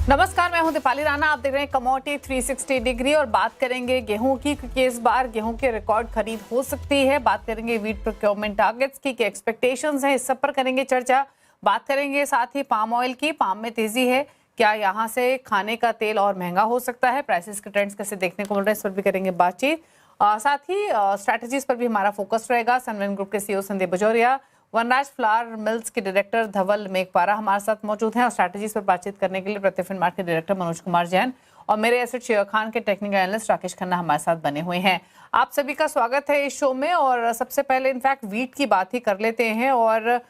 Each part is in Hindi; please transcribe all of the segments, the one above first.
नमस्कार, मैं हूं दीपाली राणा। आप देख रहे हैं कमोडिटी 360 डिग्री और बात करेंगे गेहूं की, क्योंकि इस बार गेहूं के रिकॉर्ड खरीद हो सकती है। बात करेंगे वीट प्रोक्योरमेंट टारगेट्स की, क्या एक्सपेक्टेशंस हैं, इस सब पर करेंगे चर्चा। बात करेंगे साथ ही पाम ऑयल की, पाम में तेजी है, क्या यहाँ से खाने का तेल और महंगा हो सकता है, प्राइसेस के ट्रेंड्स कैसे देखने को मिल रहे हैं, इस पर भी करेंगे बातचीत। साथ ही स्ट्रैटेजीज पर भी हमारा फोकस रहेगा। सनवेन ग्रुप के सीईओ संदीप बजोरिया, वनराज फ्लावर मिल्स के डायरेक्टर धवल मेघपारा हमारे साथ मौजूद हैं और स्ट्रैटेजीज पर बातचीत करने के लिए प्रतिफिन मार्ट के डायरेक्टर मनोज कुमार जैन और मेरे एसेट शेयर खान के टेक्निकल एनालिस्ट राकेश खन्ना हमारे साथ बने हुए हैं। आप सभी का स्वागत है इस शो में। और सबसे पहले इनफैक्ट वीट की बात ही कर लेते हैं और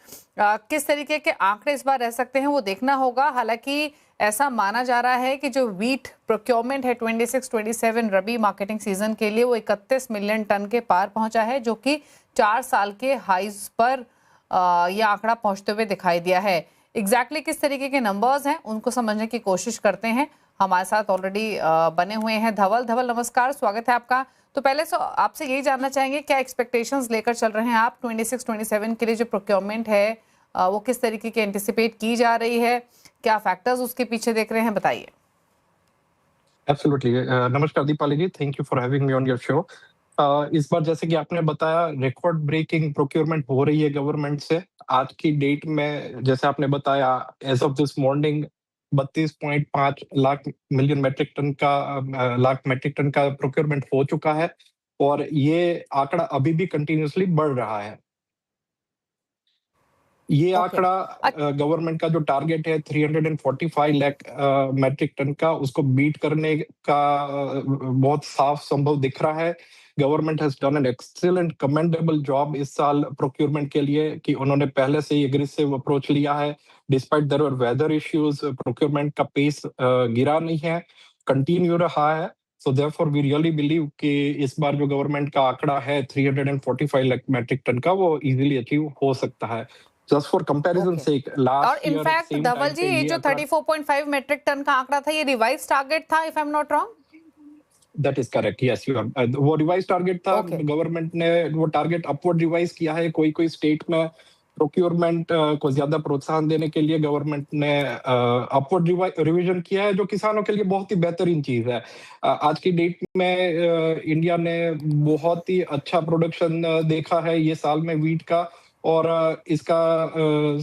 किस तरीके के आंकड़े इस बार रह सकते हैं वो देखना होगा। हालांकि ऐसा माना जा रहा है कि जो वीट प्रोक्योरमेंट है 26-27 रबी मार्केटिंग सीजन के लिए वो 31 मिलियन टन के पार पहुंचा है, जो कि 4 साल के हाईज पर यह आंकड़ा पहुंचते हुए दिखाई दिया है। एग्जैक्टली किस तरीके के नंबर्स हैं उनको समझने की कोशिश करते हैं। हमारे साथ ऑलरेडी बने हुए हैं धवल नमस्कार, स्वागत है आपका। तो पहले आपसे यही जानना चाहेंगे, क्या एक्सपेक्टेशंस लेकर चल रहे हैं आप 26-27 के लिए? जो प्रोक्योरमेंट है वो किस तरीके की एंटिसिपेट की जा रही है, क्या फैक्टर्स उसके पीछे देख रहे हैं, बताइए। एब्सोल्युटली। नमस्कार Deepali ji, thank you for having me on your show. इस बार जैसे कि आपने बताया, रिकॉर्ड ब्रेकिंग प्रोक्योरमेंट हो रही है गवर्नमेंट से। आज की डेट में जैसे आपने बताया, as of this morning 32.5 lakh metric ton का प्रोक्योरमेंट हो चुका है और ये आंकड़ा अभी भी कंटिन्यूसली बढ़ रहा है। ये आंकड़ा गवर्नमेंट का जो टारगेट है 345 लाख मैट्रिक टन का, उसको बीट करने का बहुत साफ संभव दिख रहा है। Government has done an excellent commendable job इस साल प्रोक्योरमेंट के लिए, कि उन्होंने पहले से ही एग्रेसिव अप्रोच लिया है। Despite there were weather issues, procurement का पेस गिरा नहीं है, कंटिन्यू रहा है। So therefore we really believe कि इस बार जो गवर्नमेंट का आंकड़ा है 345 लाख मैट्रिक टन का, वो इजीली अचीव हो सकता है। Just for comparison sake, last और year इनफैक्ट same धवल time जी, पे ये ये जो 34.5 मेट्रिक टन का आंकड़ा था, ये रिवाइज टारगेट था, if I am not wrong? That is correct, yes, you are. वो रिवाइज टारगेट था। गवर्नमेंट ने वो टारगेट अपवर्ड रिवाइज किया है। कोई स्टेट में प्रोक्योरमेंट को ज्यादा प्रोत्साहन देने के लिए गवर्नमेंट ने अपवर्ड रिवीजन किया है, जो किसानों के लिए बहुत ही बेहतरीन चीज है। आज की डेट में इंडिया ने बहुत ही अच्छा प्रोडक्शन देखा है ये साल में वीट का, और इसका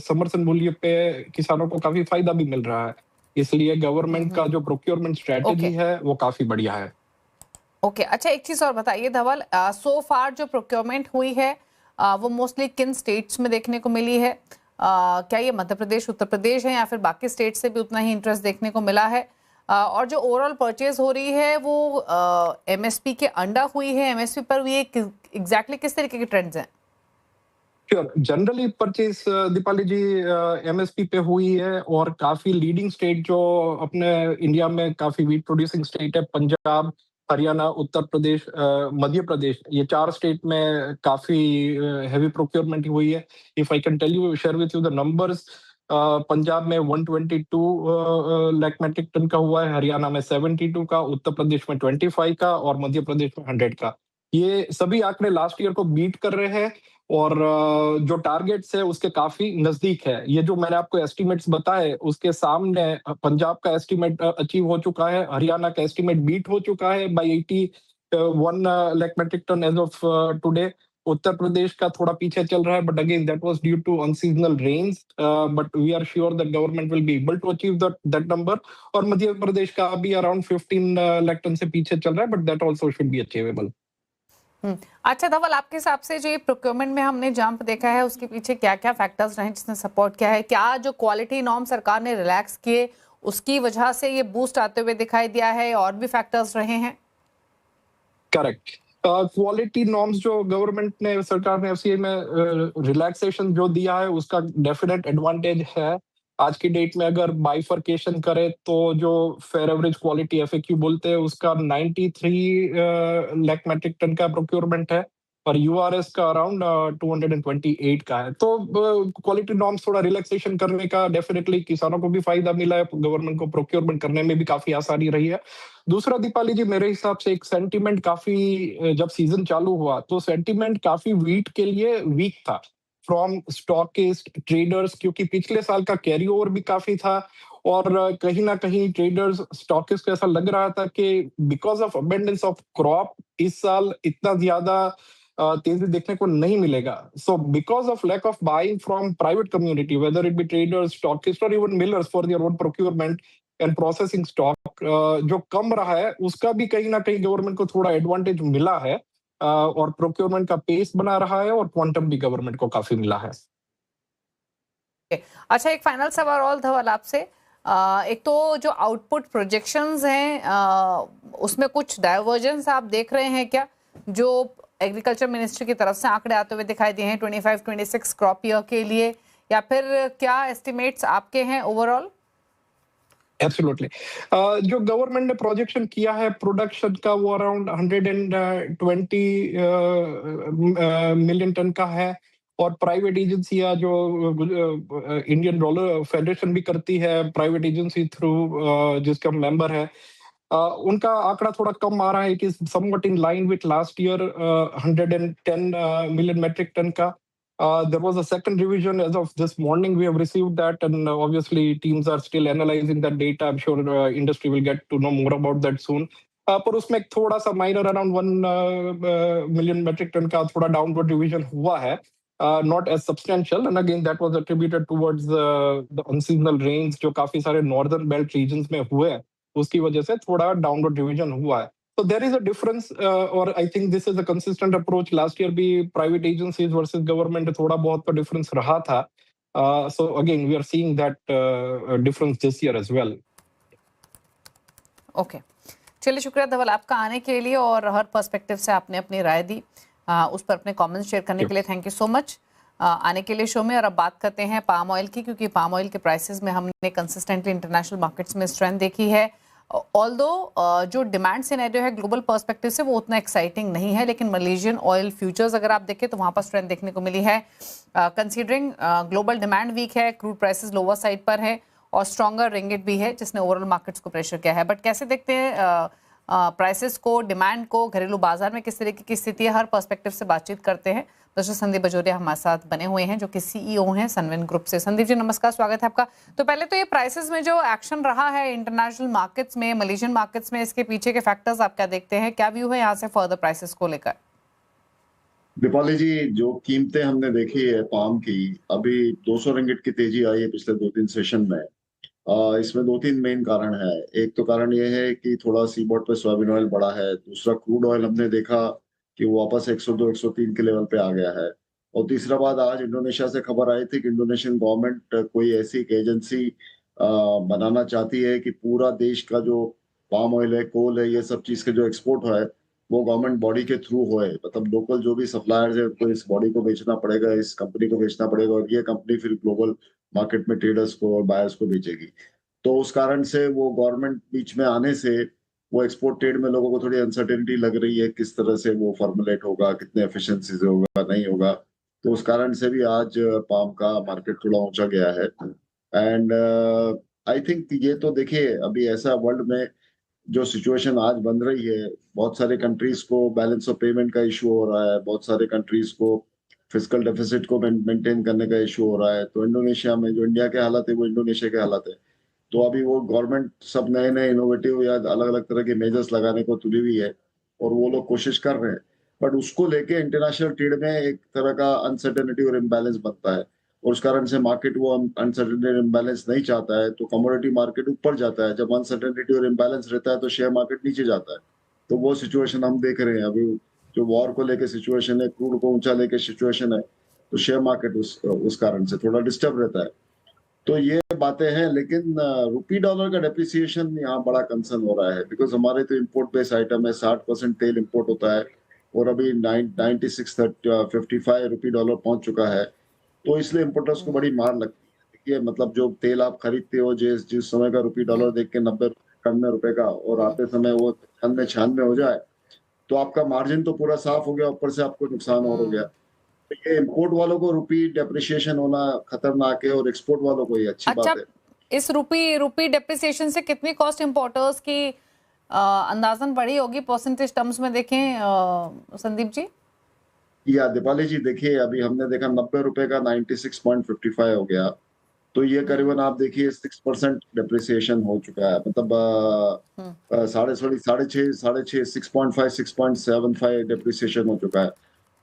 समर्थन मूल्य पे किसानों को काफी फायदा भी मिल रहा है। इसलिए गवर्नमेंट का जो प्रोक्योरमेंट स्ट्रेटेजी है वो काफी बढ़िया है। अच्छा, एक चीज और बताइए धवल, सो फार जो प्रोक्योरमेंट हुई है वो मोस्टली किन स्टेट्स में देखने को मिली है? क्या ये मध्य प्रदेश, उत्तर प्रदेश है, या फिर बाकी स्टेट से भी उतना ही इंटरेस्ट देखने को मिला है? और जो ओवरऑल परचेज हो रही है वो एमएसपी के अंडर हुई है, एमएसपी पर हुई है, एग्जैक्टली किस तरीके के ट्रेंड्स हैं? श्योर, जनरली परचेज दीपाली जी एमएसपी पे हुई है, और काफी लीडिंग स्टेट जो अपने इंडिया में काफी वीट प्रोड्यूसिंग स्टेट है, पंजाब, हरियाणा, उत्तर प्रदेश, मध्य प्रदेश, ये 4 स्टेट में काफी हैवी प्रोक्योरमेंट हुई है। If I can tell you, share with you the numbers, Punjab में 122 लाख मैट्रिक टन का हुआ है, हरियाणा में 72 का, उत्तर प्रदेश में 25 का और मध्य प्रदेश में 100 का। ये सभी आंकड़े लास्ट ईयर को बीट कर रहे हैं और जो टारगेट्स है उसके काफी नजदीक है। ये जो मैंने आपको एस्टिमेट्स बताए, उसके सामने पंजाब का एस्टिमेट अचीव हो चुका है, हरियाणा का एस्टिमेट बीट हो चुका है by 81 lakh metric ton as of today. Uttar Pradesh का थोड़ा पीछे चल रहा है, but again that was due to unseasonal rains, but we are sure that government will be able to achieve that number. और मध्य प्रदेश का अभी अराउंड 15 लाख टन से पीछे चल रहा है, but that also should be achievable. अच्छा धवल, आपके हिसाब से जो ये प्रोक्योरमेंट में हमने जंप देखा है, उसके पीछे क्या क्या फैक्टर्स रहे जिसने सपोर्ट किया है? क्या जो क्वालिटी नॉर्म सरकार ने रिलैक्स किए उसकी वजह से ये बूस्ट आते हुए दिखाई दिया है, और भी फैक्टर्स रहे हैं? करेक्ट। क्वालिटी नॉर्म्स जो गवर्नमेंट ने, सरकार ने एफसीआई में रिलैक्सेशन जो दिया है, उसका डेफिनेट एडवांटेज है। आज की डेट में अगर बाइफर्केशन करें तो जो फेयर एवरेज क्वालिटी एफएक्यू बोलते हैं, उसका 93 लाख मैट्रिक टन का प्रोक्योरमेंट है और यूआरएस का अराउंड 228 का है। तो क्वालिटी नॉर्म्स थोड़ा रिलैक्सेशन करने का डेफिनेटली किसानों को भी फायदा मिला है, गवर्नमेंट को प्रोक्योरमेंट करने में भी काफी आसानी रही है। दूसरा दीपाली जी, मेरे हिसाब से एक सेंटीमेंट काफी, जब सीजन चालू हुआ तो सेंटीमेंट काफी वीट के लिए वीक था। फ्रॉम स्टॉकिस्ट ट्रेडर्स, क्योंकि पिछले साल का कैरी ओवर भी काफी था और कहीं ना कहीं ट्रेडर्स स्टॉकिस्ट को ऐसा लग रहा था कि because of abundance of crop इस साल इतना ज्यादा तेजी देखने को नहीं मिलेगा. So because of lack of buying from private community, whether it be traders, stockist और even millers for their own procurement and processing stock, जो कम रहा है उसका भी कहीं ना कहीं गवर्नमेंट को थोड़ा एडवांटेज मिला है और प्रोक्योरमेंट का पेस बना रहा है और क्वांटम भी गवर्नमेंट को काफी मिला है. अच्छा, एक फाइनल सवाल और धवल आपसे. एक तो जो आउटपुट प्रोजेक्शंस हैं उसमें कुछ डाइवर्जेंस आप देख रहे हैं क्या, जो एग्रीकल्चर मिनिस्ट्री की तरफ से आंकड़े आते हुए दिखाई दिए हैं 25-26 क्रॉप ईयर के लिए, या फिर क्या एस्टिमेट्स आपके हैं ओवरऑल? एब्सोल्युटली. जो गवर्नमेंट ने प्रोजेक्शन किया है प्रोडक्शन का वो अराउंड 120 मिलियन टन का है और प्राइवेट एजेंसियां जो इंडियन डॉलर फेडरेशन भी करती है, प्राइवेट एजेंसी थ्रू जिसका मेंबर है, उनका आंकड़ा थोड़ा कम आ रहा है कि somewhat in line with last year 110 million metric ton का. There was a second revision as of this morning. We have received that, and obviously teams are still analyzing that data. I'm sure industry will get to know more about that soon. पर उसमें एक थोड़ा सा minor around 1 million metric ton का थोड़ा डाउनवर्ड रिविजन हुआ है, not as substantial, and again that was attributed towards the unseasonal rains जो काफी सारे northern belt regions में हुए, उसकी वजह से थोड़ा डाउनवर्ड रिविजन हुआ है. So there is a difference, or I think this is a consistent approach. Last year भी private agencies versus government थोड़ा बहुत तो difference रहा था. So again we are seeing that difference this year as well. Okay, चलिए, शुक्रिया धवल आपका आने के लिए और हर पर्सपेक्टिव से आपने अपनी राय दी, उस पर अपने कमेंट्स शेयर करने के लिए थैंक यू सो मच आने के लिए शो में. और अब बात करते हैं पाम ऑयल की, क्योंकि पाम ऑयल के प्राइसेस में हमने कंसिस्टेंटली इंटरनेशनल मार्केट्स में स्ट्रेंथ देखी है. ऑल्दो जो डिमांड सिनेरियो है ग्लोबल पर्सपेक्टिव से वो उतना एक्साइटिंग नहीं है, लेकिन मलेशियन ऑयल फ्यूचर्स अगर आप देखें तो वहाँ पर स्ट्रेंथ देखने को मिली है. कंसीडरिंग ग्लोबल डिमांड वीक है, क्रूड प्राइसेस लोअर साइड पर है और स्ट्रॉन्गर रिंगिट भी है जिसने ओवरऑल मार्केट्स को प्रेशर किया है. बट कैसे देखते हैं प्राइसेस को, डिमांड को, घरेलू बाजार में किस तरीके की स्थिति है, हर पर्सपेक्टिव से बातचीत करते हैं. मिस्टर संदीप बजोरिया हमारे साथ बने हुए हैं जो कि सीईओ हैं सनविन ग्रुप से. संदीप जी नमस्कार, स्वागत है आपका. तो पहले तो ये प्राइसेस में जो एक्शन रहा है इंटरनेशनल मार्केट्स में, मलेशियन मार्केट्स में, इसके पीछे के फैक्टर्स आप क्या देखते हैं, क्या व्यू है यहाँ से फर्दर प्राइसेस को लेकर? दीपाली जी, जो कीमतें हमने देखी है पाम की, अभी 200 रिंगिट की तेजी आई है पिछले 2-3 सेशन में. इसमें 2-3 मेन कारण है. एक तो कारण ये है कि थोड़ा सीबोर्ड पे सोयाबीन ऑयल बढ़ा है. दूसरा, क्रूड ऑयल हमने देखा कि वो वापस 102-103 के लेवल पे आ गया है. और तीसरा बात, आज इंडोनेशिया से खबर आई थी कि इंडोनेशियन गवर्नमेंट कोई ऐसी एक एजेंसी बनाना चाहती है कि पूरा देश का जो पाम ऑयल है, कोल है, ये सब चीज के जो एक्सपोर्ट है वो गवर्नमेंट बॉडी के थ्रू होए. मतलब लोकल जो भी सप्लायर्स है उनको इस बॉडी को बेचना पड़ेगा, इस कंपनी को बेचना पड़ेगा और ये कंपनी फिर ग्लोबल मार्केट में ट्रेडर्स को और बायर्स को बेचेगी. तो उस कारण से वो गवर्नमेंट बीच में आने से वो एक्सपोर्ट ट्रेड में लोगों को थोड़ी अनसर्टेनिटी लग रही है, किस तरह से वो फॉर्मुलेट होगा, कितने एफिशिएंसी से होगा, नहीं होगा. तो उस कारण से भी आज पाम का मार्केट थोड़ा ऊंचा गया है. एंड आई थिंक ये तो देखिए, अभी ऐसा वर्ल्ड में जो सिचुएशन आज बन रही है, बहुत सारे कंट्रीज को बैलेंस ऑफ पेमेंट का इशू हो रहा है, बहुत सारे कंट्रीज को फिजिकल डेफिसिट को मेंटेन करने का इशू हो रहा है. तो इंडोनेशिया में जो इंडिया के हालत है वो इंडोनेशिया के हालत है. तो अभी वो गवर्नमेंट सब नए नए इनोवेटिव या अलग अलग तरह के मेजर्स लगाने को तुली हुई है और वो लोग कोशिश कर रहे हैं. बट उसको लेके इंटरनेशनल ट्रेड में एक तरह का अनसर्टेनिटी और इम्बैलेंस बनता है और उस कारण से मार्केट वो अनसर्टेनिटी और इम्बैलेंस नहीं चाहता है. तो कमोडिटी मार्केट ऊपर जाता है. जब अनसर्टेनिटी और इम्बैलेंस रहता है तो शेयर मार्केट नीचे जाता है. तो वो सिचुएशन हम देख रहे हैं. अभी जो वॉर को लेके सिचुएशन है, क्रूड को ऊंचा लेके सिचुएशन है, तो शेयर मार्केट उस कारण से थोड़ा डिस्टर्ब रहता है. तो ये बातें हैं. लेकिन रुपी डॉलर का डेप्रिसिएशन यहाँ बड़ा कंसर्न हो रहा है, बिकॉज हमारे तो इम्पोर्ट बेस आइटम है. 60% तेल इम्पोर्ट होता है और अभी 96-55 रुपी डॉलर पहुंच चुका है. तो इसलिए इम्पोर्टर्स को बड़ी मार लगती है. देखिए, मतलब जो तेल आप खरीदते हो जिस समय का रुपी डॉलर देख के 90-91 रुपए का, और आते समय वो 96 हो जाए तो आपका मार्जिन तो पूरा साफ हो गया, ऊपर से आपको नुकसान और हो गया. तो ये इम्पोर्ट वालों को रुपी डेप्रिसिएशन होना खतरनाक है और एक्सपोर्ट वालों को ये अच्छी बात है. इस रुपी डेप्रिसिएशन से कितनी कॉस्ट इंपोर्टर्स की अंदाजन बढ़ी होगी परसेंटेज टर्म्स में देखें संदीप जी? या दीपाली जी देखिए, अभी हमने देखा 90 रुपए का 96.55 हो गया, तो ये करीबन आप देखिए 6% डिप्रिसिएशन हो चुका है, मतलब साढ़े छः 6.5 डिप्रिसिएशन हो चुका है।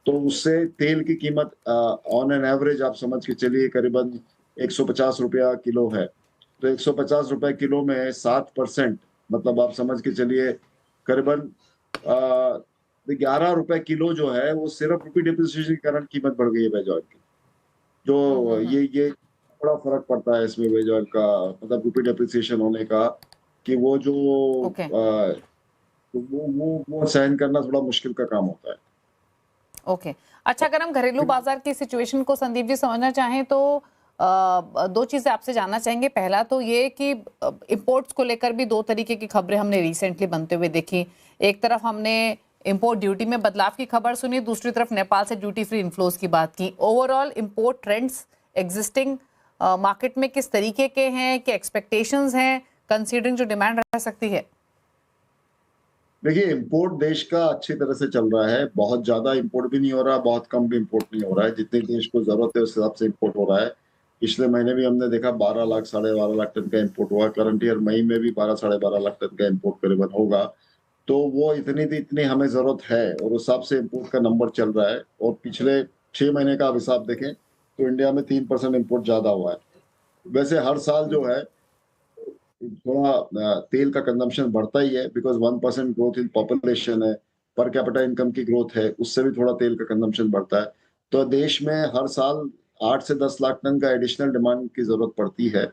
तो उससे तेल की कीमत ऑन एन एवरेज आप समझ के चलिए करीबन 150 रुपया किलो है। तो 150 रुपए किलो में 7%, मतलब आप समझ के चलिए करीबन 11 रुपए किलो जो है वो सिर्फ रुपी डिप्रिसिएशन के कारण कीमत बढ़ गई है वेज ऑयल की। जो ये बड़ा फर्क पड़ता है इसमें वेज ऑयल का, मतलब रुपी डिप्रिसिएशन होने का, कि वो जो ओके वो सहन करना थोड़ा मुश्किल का काम होता है। ओके अच्छा, अगर हम घरेलू बाजार की सिचुएशन को संदीप जी समझना चाहें तो दो चीजें आपसे जानना चाहेंगे। पहला तो ये कि इंपोर्ट्स को लेकर भी दो तरीके की खबरें हमने रिसेंटली बनते हुए देखी। एक तरफ हमने इंपोर्ट ड्यूटी में बदलाव की खबर सुनी, दूसरी तरफ नेपाल से ड्यूटी फ्री इन्फ्लोज की बात की। Overall import trends existing market में किस तरीके के हैं, क्या एक्सपेक्टेशंस हैं कंसीडरिंग जो डिमांड रह सकती है? देखिए, इंपोर्ट देश का अच्छी तरह से चल रहा है, बहुत ज्यादा इंपोर्ट भी नहीं हो रहा, बहुत कम भी इंपोर्ट नहीं हो रहा है, जितने देश को जरूरत है उस हिसाब से इंपोर्ट हो रहा है। पिछले महीने भी हमने देखा 12 लाख 12.5 लाख टन का इंपोर्ट हुआ, करंट ईयर मई में भी 12-12.5 लाख टन का इंपोर्ट करीबन होगा। तो वो इतनी हमें जरूरत है और उस हिसाब से इंपोर्ट का नंबर चल रहा है। और पिछले 6 महीने का आप हिसाब देखें तो इंडिया में 3% इंपोर्ट ज्यादा हुआ है। वैसे हर साल जो है थोड़ा तेल का कंजम्पशन बढ़ता ही है, बिकॉज 1% ग्रोथ इन पॉपुलेशन है, पर कैपिटा इनकम की ग्रोथ है, उससे भी थोड़ा तेल का कंजम्पशन बढ़ता है। तो देश में हर साल 8 से 10 लाख टन का एडिशनल डिमांड की जरूरत पड़ती है,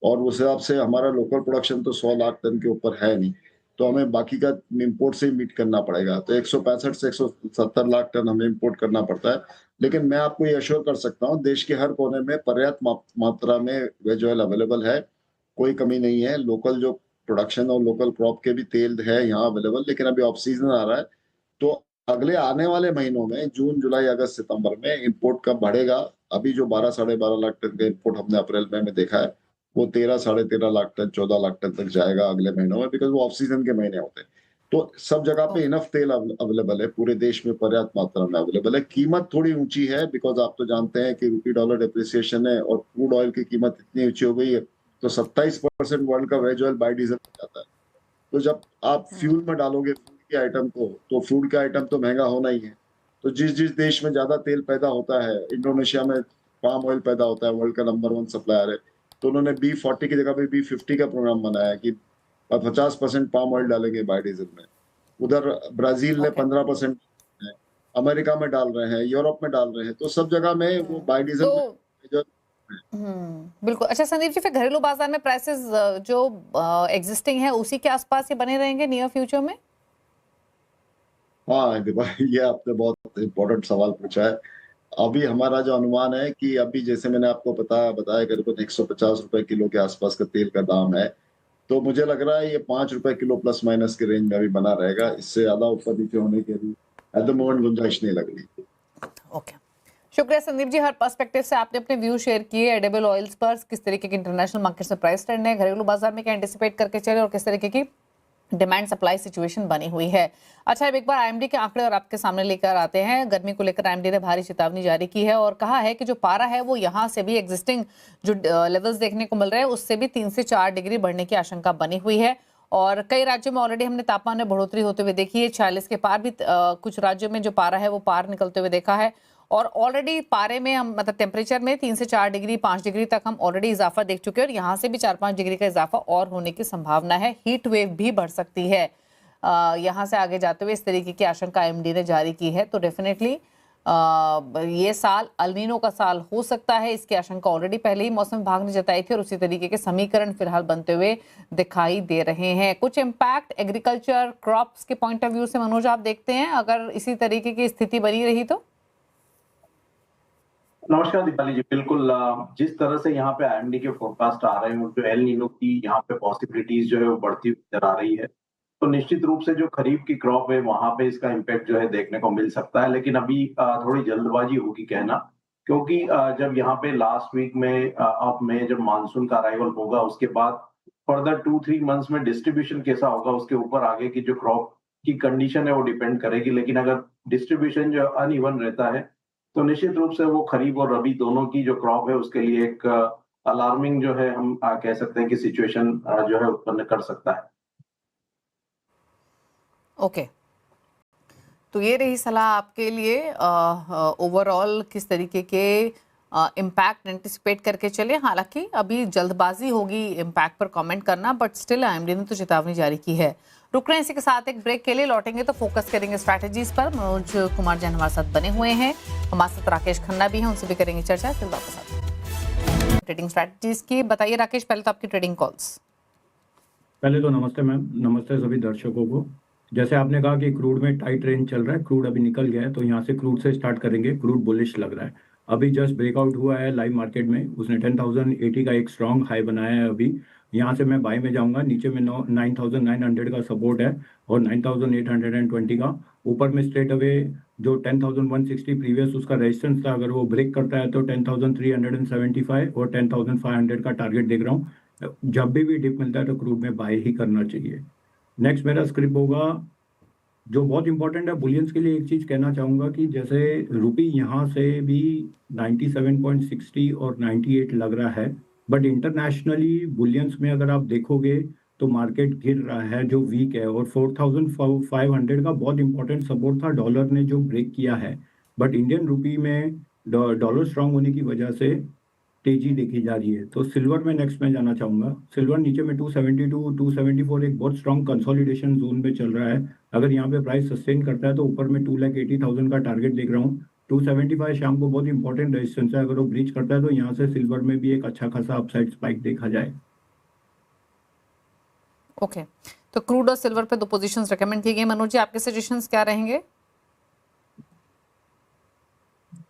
और उस हिसाब से हमारा लोकल प्रोडक्शन तो 100 लाख टन के ऊपर है नहीं, तो हमें बाकी का इम्पोर्ट से ही मीट करना पड़ेगा। तो 165 से 170 लाख टन हमें इम्पोर्ट करना पड़ता है। लेकिन मैं आपको ये अश्योर कर सकता हूँ, देश के हर कोने में पर्याप्त मात्रा में वेज ऑयल अवेलेबल है, कोई कमी नहीं है। लोकल जो प्रोडक्शन और लोकल क्रॉप के भी तेल है यहाँ अवेलेबल, लेकिन अभी ऑफ सीजन आ रहा है, तो अगले आने वाले महीनों में जून जुलाई अगस्त सितंबर में इंपोर्ट कब बढ़ेगा। अभी जो 12-12.5 लाख टन का इंपोर्ट हमने अप्रैल मई में देखा है, वो 13-13.5 लाख टन 14 लाख टन तक जाएगा अगले महीनों में, बिकॉज वो ऑफ सीजन के महीने होते हैं। तो सब जगह पे इनफ तेल अवेलेबल है, पूरे देश में पर्याप्त मात्रा में अवेलेबल है। कीमत थोड़ी ऊंची है, बिकॉज आप तो जानते हैं कि रुपी डॉलर डिप्रिसिएशन है और क्रूड ऑयल की कीमत इतनी ऊंची हो गई है, तो 27% वर्ल्ड का वेज ऑयल बाय डीजल हो जाता है। तो जब आप फ्यूल में डालोगे फूड के आइटम को, तो फूड का आइटम तो महंगा होना ही है। तो जिस जिस देश में ज्यादा तेल पैदा होता है, इंडोनेशिया में पाम ऑयल पैदा होता है, वर्ल्ड का नंबर 1 सप्लायर है, तो उन्होंने B40 की जगह पे B50 का प्रोग्राम बनाया कि 50% पाम ऑयल डालेंगे बायोडीजल में। उधर ब्राजील ने 15% है, अमेरिका में डाल रहे हैं, यूरोप में डाल रहे हैं, तो सब जगह में वो बायोडीजल तो में बिल्कुल। अच्छा संदीप जी, फिर घरेलू बाजार में प्राइसेस जो एग्जिस्टिंग है उसी के आसपास ये बने रहेंगे नियर फ्यूचर में? हाँ ये आपने बहुत इम्पोर्टेंट सवाल पूछा है। अभी हमारा जो अनुमान है कि अभी जैसे मैंने आपको बताया करीबन 150 रुपए किलो के आसपास का तेल का दाम है, तो मुझे लग रहा है ये 5 रुपए किलो प्लस माइनस के रेंज में अभी बना रहेगा। इससे ज्यादा ऊपर नीचे होने की अभी एट द मोमेंट गुंजाइश नहीं लग रही। ओके, शुक्रिया संदीप जी, हर पर्सपेक्टिव से आपने अपने व्यू शेयर किए। एडिबल ऑयल्स पर किस तरीके के इंटरनेशनल मार्केट से प्राइस ट्रेंड है, घरेलू बाजार में क्या एंटिसिपेट करके चले और किस तरीके की डिमांड सप्लाई सिचुएशन बनी हुई है। अच्छा, अब एक बार आईएमडी के आंकड़े और आपके सामने लेकर आते हैं। गर्मी को लेकर आईएमडी ने भारी चेतावनी जारी की है और कहा है कि जो पारा है वो यहां से भी एग्जिस्टिंग जो लेवल्स देखने को मिल रहे हैं उससे भी 3 से 4 डिग्री बढ़ने की आशंका बनी हुई है। और कई राज्यों में ऑलरेडी हमने तापमान में बढ़ोतरी होते हुए देखी है। 46 के पार भी कुछ राज्यों में जो पारा है वो पार निकलते हुए देखा है। और ऑलरेडी पारे में हम मतलब टेम्परेचर में 3 से 4 डिग्री 5 डिग्री तक हम ऑलरेडी इजाफा देख चुके हैं और यहाँ से भी 4-5 डिग्री का इजाफा और होने की संभावना है। हीट वेव भी बढ़ सकती है यहाँ से आगे जाते हुए, इस तरीके की आशंका आईएमडी ने जारी की है। तो डेफिनेटली ये साल अल्नीनो का साल हो सकता है, इसकी आशंका ऑलरेडी पहले ही मौसम विभाग ने जताई थी और उसी तरीके के समीकरण फिलहाल बनते हुए दिखाई दे रहे हैं। कुछ इम्पैक्ट एग्रीकल्चर क्रॉप्स के पॉइंट ऑफ व्यू से मनोज आप देखते हैं अगर इसी तरीके की स्थिति बनी रही तो? नमस्कार दीपाली जी, बिल्कुल जिस तरह से यहाँ पे आईएमडी के फोरकास्ट आ रहे हैं, जो एल नीनो की यहाँ पे पॉसिबिलिटीज जो है वो बढ़ती हुई नजर आ रही है, तो निश्चित रूप से जो खरीफ की क्रॉप है वहां पे इसका इम्पैक्ट जो है देखने को मिल सकता है। लेकिन अभी थोड़ी जल्दबाजी होगी कहना, क्योंकि जब यहाँ पे लास्ट वीक में अब में जब मानसून का अराइवल होगा उसके बाद फर्दर 2-3 मंथ्स में डिस्ट्रीब्यूशन कैसा होगा उसके ऊपर आगे की जो क्रॉप की कंडीशन है वो डिपेंड करेगी, लेकिन अगर डिस्ट्रीब्यूशन जो अनइवन रहता है तो निश्चित रूप से वो खरीफ और रबी दोनों की जो क्रॉप है उसके लिए एक अलार्मिंग जो है हम कह सकते हैं कि सिचुएशन जो है उत्पन्न कर सकता है। ओके, तो ये रही सलाह आपके लिए। ओवरऑल किस तरीके के इम्पैक्ट एंटिसिपेट करके चले। हालांकि अभी जल्दबाजी होगी इम्पैक्ट पर कमेंट करना, बट स्टिल आईएमडी ने तो चेतावनी जारी की है। रुक रहे हैं इसी के साथ एक ब्रेक के लिए, लौटेंगे तो फोकस करेंगे स्ट्रैटेजीज पर। मनोज कुमार जैन हमारे साथ बने हुए हैं, हमारे साथ राकेश खन्ना भी हैं, उनसे भी करेंगे चर्चा। फिर वापस आते हैं ट्रेडिंग स्ट्रैटेजीज की। बताइए राकेश, पहले तो आपकी ट्रेडिंग कॉल्स। पहले तो नमस्ते मैम, नमस्ते सभी दर्शकों को। जैसे आपने कहा कि क्रूड में टाइट रेंज चल रहा है, क्रूड अभी निकल गया है, तो यहाँ से क्रूड से स्टार्ट करेंगे। क्रूड बुलिश लग रहा है, अभी जस्ट ब्रेकआउट हुआ है लाइव मार्केट में, उसने 10,080 का एक स्ट्रॉन्ग हाई बनाया है। अभी यहाँ से मैं बाय में जाऊंगा। नीचे में 9,900 का सपोर्ट है और 9,820 का। ऊपर में स्ट्रेट अवे जो 10,160 प्रीवियस उसका रेजिस्टेंस था, अगर वो ब्रेक करता है तो 10,375 और 10,500 का टारगेट देख रहा हूँ। जब भी डिप मिलता है तो क्रूड में बाय ही करना चाहिए। नेक्स्ट मेरा स्क्रिप्ट होगा जो बहुत इंपॉर्टेंट है बुलियंस के लिए। एक चीज़ कहना चाहूँगा कि जैसे रुपी यहाँ से भी 97.60 और 98 लग रहा है, बट इंटरनेशनली बुलियंस में अगर आप देखोगे तो मार्केट गिर रहा है जो वीक है, और 4,500 का बहुत इंपॉर्टेंट सपोर्ट था डॉलर ने जो ब्रेक किया है। बट इंडियन रुपी में डॉलर स्ट्रांग होने की वजह से तेजी देखी जा रही है। तो सिल्वर में नेक्स्ट में जाना चाहूँगा। सिल्वर नीचे में 272 274 एक बहुत स्ट्रांग कंसोलिडेशन जोन पे चल रहा है। अगर यहाँ पे प्राइस सस्टेन करता है तो ऊपर में 2,80,000 का टारगेट देख रहा हूँ। 275 शाम को बहुत इंपॉर्टेंट रेजिस्टेंस है, अगर वो ब्रीच करता है तो यहाँ से सिल्वर में भी एक अच्छा खासा अपसाइड स्पाइक देखा जाए। ओके, तो क्रूड और सिल्वर पे दो पोजीशंस रेकमेंड की गई। मनोज जी, आपके सजेशंस क्या रहेंगे?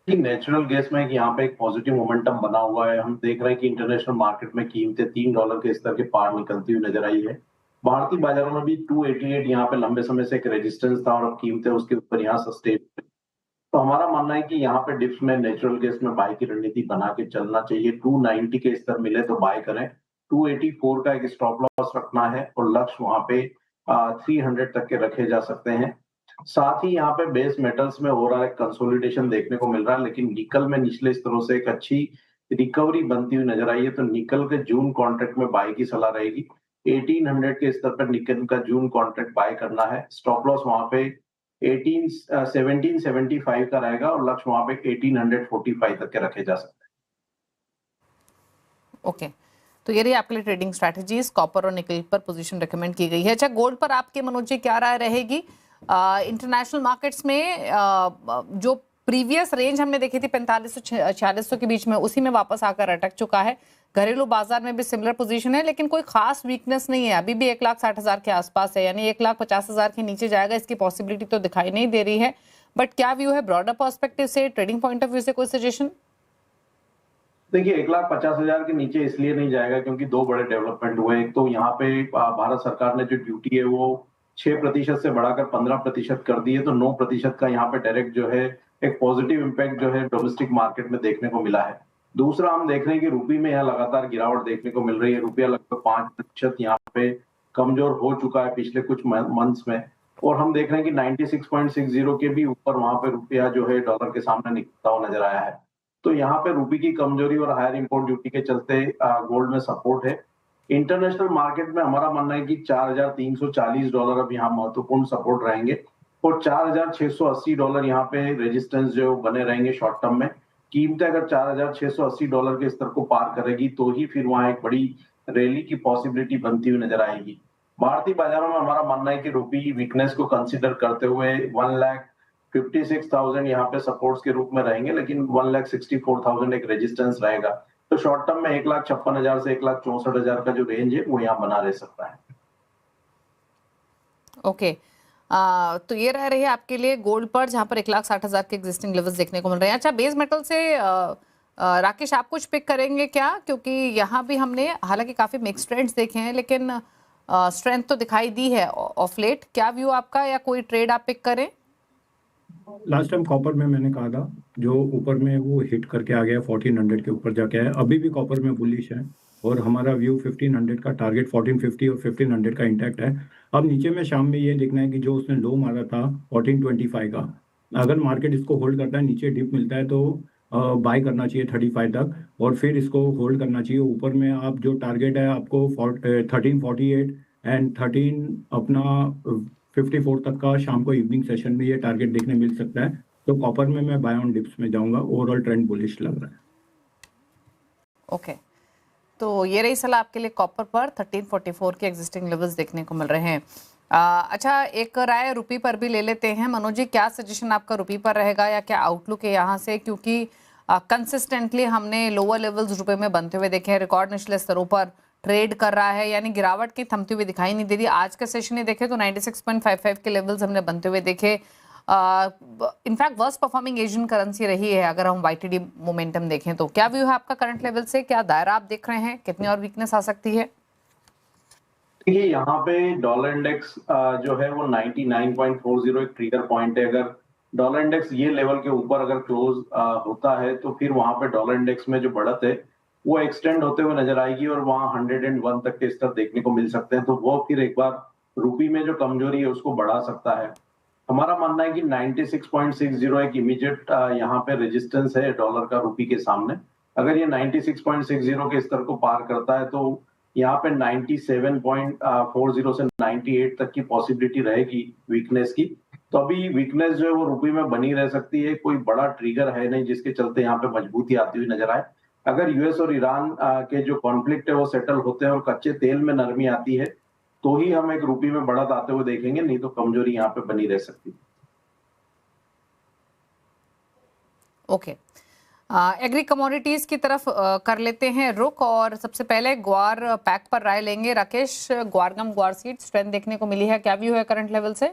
नेचुरल गैस में यहाँ पे एक पॉजिटिव मोमेंटम बना हुआ है। हम देख रहे हैं कि इंटरनेशनल मार्केट में कीमतें $3 के स्तर के पार निकलती हुई नजर आई है। भारतीय बाजारों में भी 288 यहाँ पे लंबे समय से एक रेजिस्टेंस था और अब कीमतें उसके ऊपर यहाँ सस्टेन। तो हमारा मानना है कि यहाँ पे डिप्स में नेचुरल गैस में बाय की रणनीति बना के चलना चाहिए। 290 के स्तर मिले तो बाय करें। 284 का एक स्टॉप लॉस रखना है और लक्ष्य वहां पे 300 तक के रखे जा सकते हैं। साथ ही यहाँ पे बेस मेटल्स में हो रहा है कंसोलिडेशन देखने को मिल रहा है, लेकिन निकल में निचले स्तरों से एक अच्छी रिकवरी बनती हुई नजर आई है। तो निकल के जून कॉन्ट्रैक्ट में बाय की सलाह रहेगी। 1800 के स्तर पर निकल का जून कॉन्ट्रैक्ट बाय करना है। स्टॉप लॉस वहां पे 1775 का रहेगा और लक्ष्य वहां पे 1845 तक के रखे जा सकते हैं। ओके, तो ये रही आपके लिए ट्रेडिंग स्ट्रैटेजीज। कॉपर और निकल पर पोजीशन रेकमेंड की गई है। अच्छा, गोल्ड पर आपके मनोज जी क्या राय रहेगी? इंटरनेशनल मार्केट्स में जो प्रीवियस रेंज हमने देखी थी 4500-4600 के बीच में, उसी में वापस आकर अटक चुका है। घरेलू बाजार में भी सिमिलर पोजीशन है, लेकिन कोई खास वीकनेस नहीं है। अभी भी 1,60,000 के आसपास है, यानी 1,50,000 के नीचे जाएगा इसकी पॉसिबिलिटी तो दिखाई नहीं दे रही है। बट क्या व्यू है ब्रॉडर पर्सपेक्टिव से, ट्रेडिंग पॉइंट ऑफ व्यू से, कोई सजेशन? देखिए, 1,50,000 के नीचे इसलिए नहीं जाएगा क्योंकि दो बड़े डेवलपमेंट हुए। एक तो यहाँ पे भारत सरकार ने जो ड्यूटी है वो 6% से बढ़ाकर 15% कर दी है, तो 9% का यहाँ पे डायरेक्ट जो है एक पॉजिटिव इम्पैक्ट जो है डोमेस्टिक मार्केट में देखने को मिला है। दूसरा, हम देख रहे हैं कि रुपये में यहाँ लगातार गिरावट देखने को मिल रही है। रुपया लगभग 5% यहाँ पे कमजोर हो चुका है पिछले कुछ मंथ्स में, और हम देख रहे हैं कि 96.60 के भी ऊपर वहां पे रुपया जो है डॉलर के सामने निकलता हुआ नजर आया है। तो यहाँ पे रुपये की कमजोरी और हायर इंपोर्ट ड्यूटी के चलते गोल्ड में सपोर्ट है। इंटरनेशनल मार्केट में हमारा मानना है कि $4,340 अब यहाँ महत्वपूर्ण सपोर्ट रहेंगे और $4,680 यहाँ पे रेजिस्टेंस जो बने रहेंगे शॉर्ट टर्म में। कीमतें अगर $4,680 के स्तर को पार करेगी तो ही फिर वहां एक बड़ी रैली की पॉसिबिलिटी बनती हुई नजर आएगी। भारतीय बाजारों में हमारा मानना है कि रुपये वीकनेस को कंसिडर करते हुए 1,56,000 यहाँ पे सपोर्ट्स के रूप में रहेंगे, लेकिन 1,64,000 एक रेजिस्टेंस रहेगा। तो शॉर्ट टर्म में 1,56,000 से 1,64,000 का जो रेंज है वो यहाँ बना रह सकता है। ओके, तो ये रह रही है आपके लिए गोल्ड पर, जहां पर 1,60,000 के एग्जिस्टिंग लेवल्स देखने को मिल रहे हैं। अच्छा, बेस मेटल से राकेश आप कुछ पिक करेंगे क्या? क्योंकि यहाँ भी हमने हालांकि काफी मिक्स ट्रेंड्स देखे हैं, लेकिन स्ट्रेंथ तो दिखाई दी है ऑफ लेट। क्या व्यू आपका, या कोई ट्रेड आप पिक करें? लास्ट टाइम कॉपर में मैंने कहा था जो ऊपर में वो हिट करके आ गया 1400 के ऊपर जाके आया, अभी भी कॉपर में बुलिश है और हमारा व्यू 1500 का टारगेट 1450 और 1500 का इंटैक्ट है। अब नीचे में शाम में ये देखना है कि जो उसने लो मारा था 1425 का, अगर मार्केट इसको होल्ड करता है, नीचे डिप मिलता है तो बाय करना चाहिए 35 तक और फिर इसको होल्ड करना चाहिए। ऊपर में आप जो टारगेट है आपको 1348 एंड 13 अपना 54 तक का शाम को इवनिंग सेशन में ये टारगेट देखने मिल सकता है। तो कॉपर में मैं बाय ऑन डिप्स में जाऊंगा, ओवरऑल ट्रेंड बुलिश लग रहा है। ओके, तो ये रही सलाह आपके लिए कॉपर पर 1344 के एग्जिस्टिंग लेवल्स देखने को मिल रहे हैं। अच्छा, एक राय रुपी पर भी ले लेते हैं। मनोज जी, क्या सजेशन आपका रुपी पर रहेगा या क्या आउटलुक है यहाँ से, क्योंकि कंसिस्टेंटली हमने लोअर लेवल्स रुपए में बनते हुए देखे हैं, रिकॉर्ड निचले स्तरों पर ट्रेड कर रहा है, यानी गिरावट की थमती हुई दिखाई नहीं दे रही। आज का सेशन ही देखे तो 96.55 के लेवल्स हमने बनते हुए देखे। In fact worst performing Asian currency रही है अगर हम वाईटीडी मोमेंटम देखें तो। क्या व्यू है आपका करंट लेवल से, क्या दायरा आप देख रहे हैं, कितनी और वीकनेस आ सकती है? देखिए, यहाँ पे डॉलर इंडेक्स जो है वो 99.40 एक ट्रिगर पॉइंट है। अगर डॉलर इंडेक्स ये लेवल के ऊपर अगर क्लोज होता है तो फिर वहां पे डॉलर इंडेक्स में जो बढ़त है वो एक्सटेंड होते हुए नजर आएगी और वहां 101 तक के स्तर देखने को मिल सकते हैं। तो वो फिर एक बार रुपी में जो कमजोरी है उसको बढ़ा सकता है। हमारा मानना है कि 96.60 एक इमीडिएट यहाँ पे रेजिस्टेंस है डॉलर का रुपी के सामने। अगर ये 96.60 के स्तर को पार करता है तो यहाँ पे 97.40 से 98 तक की पॉसिबिलिटी रहेगी वीकनेस की। तो अभी वीकनेस जो है वो रुपी में बनी रह सकती है, कोई बड़ा ट्रिगर है नहीं जिसके चलते यहाँ पे मजबूती आती हुई नजर आए। अगर यूएस और ईरान के जो कॉन्फ्लिक्ट है वो सेटल होते हैं और कच्चे तेल में नरमी आती है तो ही हम एक रुपी में बढ़त आते हुए देखेंगे, नहीं तो कमजोरी यहाँ पे बनी रह सकती है। ओके, एग्री कमोडिटीज की तरफ कर लेते हैं रुख, और सबसे पहले ग्वार पैक पर राय लेंगे। राकेश, ग्वारगम ग्वार सीड स्ट्रेंथ देखने को मिली है, क्या व्यू है करंट लेवल से?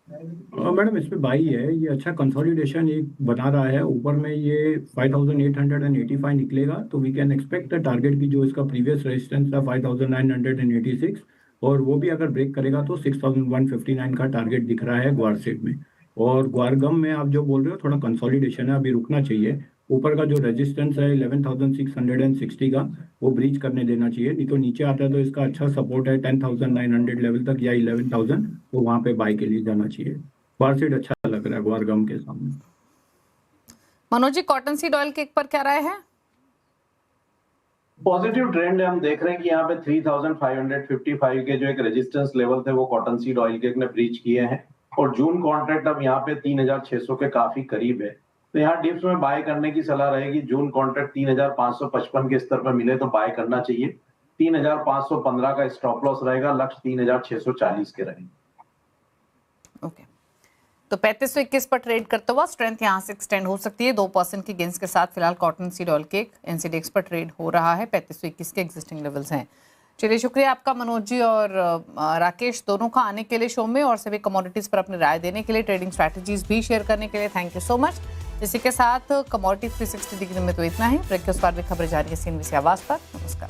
मैडम इस पे बाई है, ये अच्छा कंसोलिडेशन एक बना रहा है। ऊपर में ये 5885 निकलेगा तो we can expect the target की जो इसका प्रीवियस रेजिस्टेंस था 5986, और वो भी अगर ब्रेक करेगा तो 6159 का टारगेट दिख रहा है ग्वार सेट में। और ग्वारगम में आप जो बोल रहे हो थोड़ा कंसोलिडेशन है, अभी रुकना चाहिए। ऊपर का जो रेजिस्टेंस है 11,660 का वो ब्रीच करने देना चाहिए, नहीं तो नीचे आता है तो इसका अच्छा सपोर्ट है 10,900 लेवल तक या 11,000, तो वहां पे बाय के लिए जाना चाहिए। ग्वार सीड अच्छा लग रहा है ग्वारगम के सामने। Manoj ji, cotton seed oil के पर क्या राय है? पॉजिटिव ट्रेंड है, हम देख रहे हैं कि यहाँ पे 3,555 के जो एक रेजिस्टेंस लेवल थे वो कॉटन सीड ऑयल के ने ब्रीच किए हैं और जून कॉन्ट्रैक्ट अब यहाँ पे 3,600 के काफी करीब है। तो यहाँ डिप्स में बाय करने की सलाह रहेगी। जून कॉन्ट्रैक्ट 3,555 के स्तर पर मिले तो बाय करना चाहिए। 3,515 का स्टॉप लॉस रहेगा, लक्ष्य 3,640 के रहेंगे। ओके, तो 3521 पर ट्रेड करते हुआ स्ट्रेंथ यहाँ से एक्सटेंड हो सकती है। 2% की गेंस के साथ फिलहाल कॉटन सीड ऑयल के एनसीडीएक्स पर ट्रेड हो रहा है। 3521 के एग्जिस्टिंग लेवल्स हैं। चलिए, शुक्रिया आपका मनोज जी और राकेश दोनों का आने के लिए शो में और सभी कमोडिटीज पर अपनी राय देने के लिए, ट्रेडिंग स्ट्रैटेजीज भी शेयर करने के लिए थैंक यू सो मच। इसी के साथ कमोडिटी 360 डिग्री में तो इतना ही। ब्रेक के उस पार भी खबरें जारी है CNBC आवाज पर। नमस्कार।